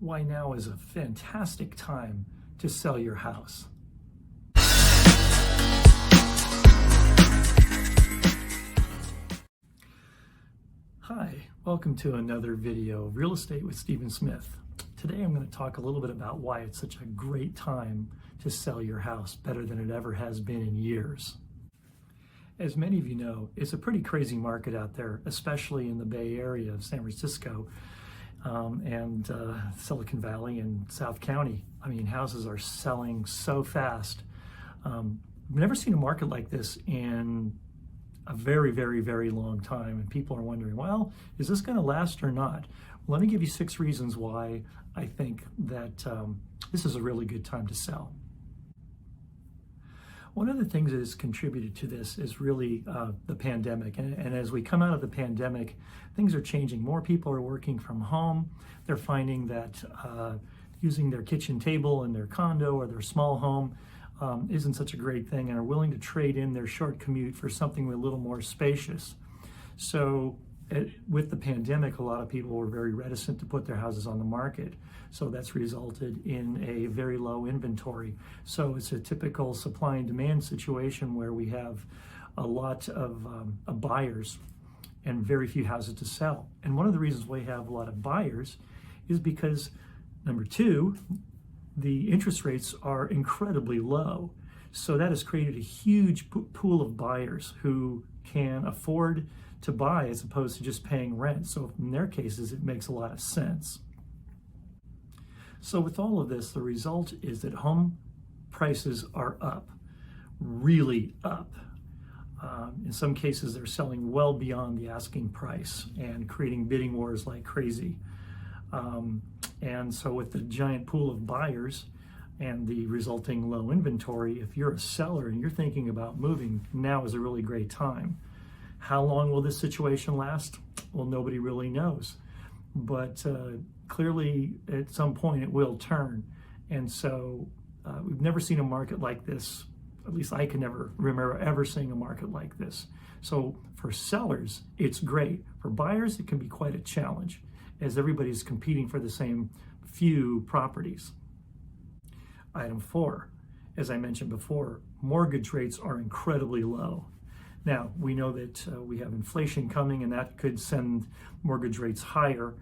why now is a fantastic time to sell your house. Hi, welcome to another video of Real Estate with Stephen Smith. Today I'm going to talk a little bit about why it's such a great time to sell your house, better than it ever has been in years. As many of you know, it's a pretty crazy market out there, especially in the Bay Area of San Francisco and Silicon Valley and South County. I mean, houses are selling so fast. I've never seen a market like this in a very, very, very long time. And people are wondering, well, is this going to last or not? Well, let me give you 6 reasons why I think that this is a really good time to sell. One of the things that has contributed to this is really the pandemic. And as we come out of the pandemic, things are changing. More people are working from home. They're finding that using their kitchen table in their condo or their small home isn't such a great thing, and are willing to trade in their short commute for something a little more spacious. So with the pandemic, a lot of people were very reticent to put their houses on the market. So that's resulted in a very low inventory. So it's a typical supply and demand situation where we have a lot of buyers and very few houses to sell. And one of the reasons we have a lot of buyers is because, number 2, the interest rates are incredibly low. So that has created a huge pool of buyers who can afford to buy as opposed to just paying rent. So in their cases, it makes a lot of sense. So with all of this, the result is that home prices are up, really up. In some cases, they're selling well beyond the asking price and creating bidding wars like crazy. And so with the giant pool of buyers and the resulting low inventory, if you're a seller and you're thinking about moving, now is a really great time. How long will this situation last? Well, nobody really knows. But clearly, at some point, it will turn. And so we've never seen a market like this. At least I can never remember ever seeing a market like this. So for sellers, it's great. For buyers, it can be quite a challenge, as everybody's competing for the same few properties. Item 4, as I mentioned before, mortgage rates are incredibly low. Now, we know that we have inflation coming, and that could send mortgage rates higher,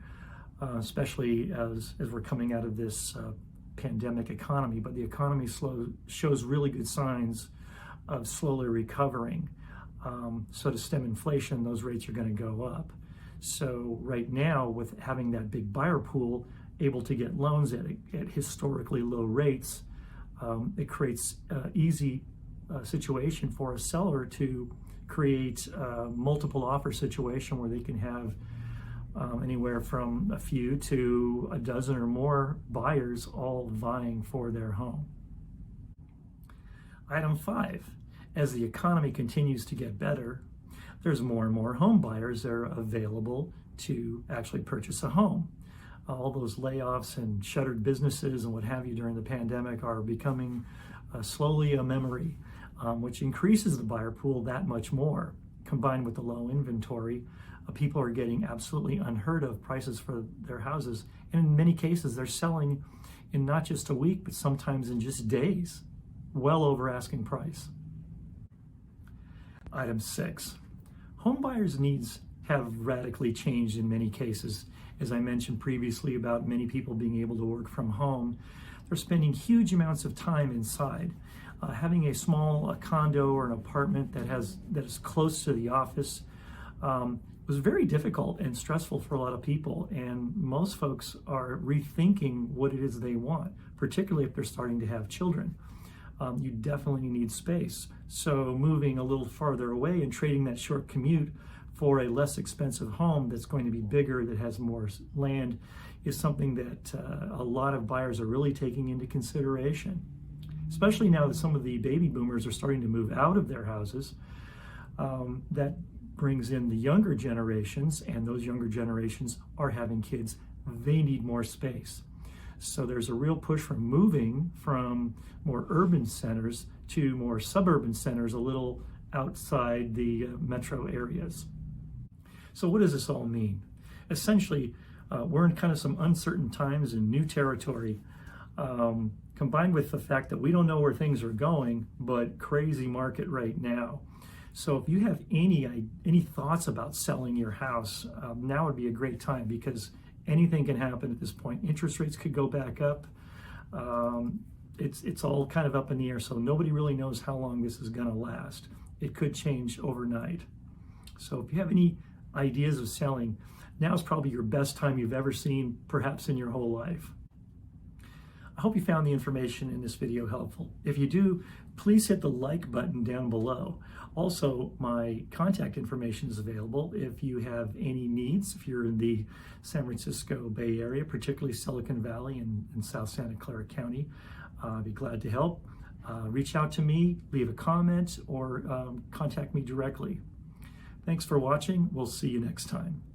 especially as we're coming out of this pandemic economy. But the economy shows really good signs of slowly recovering. So to stem inflation, those rates are going to go up. So right now, with having that big buyer pool able to get loans at historically low rates, it creates an easy situation for a seller to create a multiple offer situation where they can have anywhere from a few to a dozen or more buyers all vying for their home. Item 5, as the economy continues to get better, there's more and more home buyers that are available to actually purchase a home. All those layoffs and shuttered businesses and what have you during the pandemic are becoming slowly a memory, which increases the buyer pool that much more. Combined with the low inventory, people are getting absolutely unheard of prices for their houses. And in many cases, they're selling in not just a week, but sometimes in just days, well over asking price. Item 6. Home buyers' needs have radically changed in many cases. As I mentioned previously about many people being able to work from home, they're spending huge amounts of time inside. Having a small condo or an apartment that is close to the office was very difficult and stressful for a lot of people. And most folks are rethinking what it is they want, particularly if they're starting to have children. You definitely need space. So moving a little farther away and trading that short commute for a less expensive home that's going to be bigger, that has more land, is something that a lot of buyers are really taking into consideration. Especially now that some of the baby boomers are starting to move out of their houses. That brings in the younger generations, and those younger generations are having kids. They need more space. So there's a real push for moving from more urban centers to more suburban centers, a little outside the metro areas. So what does this all mean? Essentially, we're in kind of some uncertain times and new territory, combined with the fact that we don't know where things are going, but crazy market right now. So if you have any thoughts about selling your house, now would be a great time, because anything can happen at this point. Interest rates could go back up. It's all kind of up in the air, so nobody really knows how long this is going to last. It could change overnight. So if you have any ideas of selling, now is probably your best time you've ever seen, perhaps in your whole life. I hope you found the information in this video helpful. If you do, please hit the like button down below. Also, my contact information is available if you have any needs. If you're in the San Francisco Bay Area, particularly Silicon Valley and South Santa Clara County, I'd be glad to help. Reach out to me, leave a comment, or contact me directly. Thanks for watching. We'll see you next time.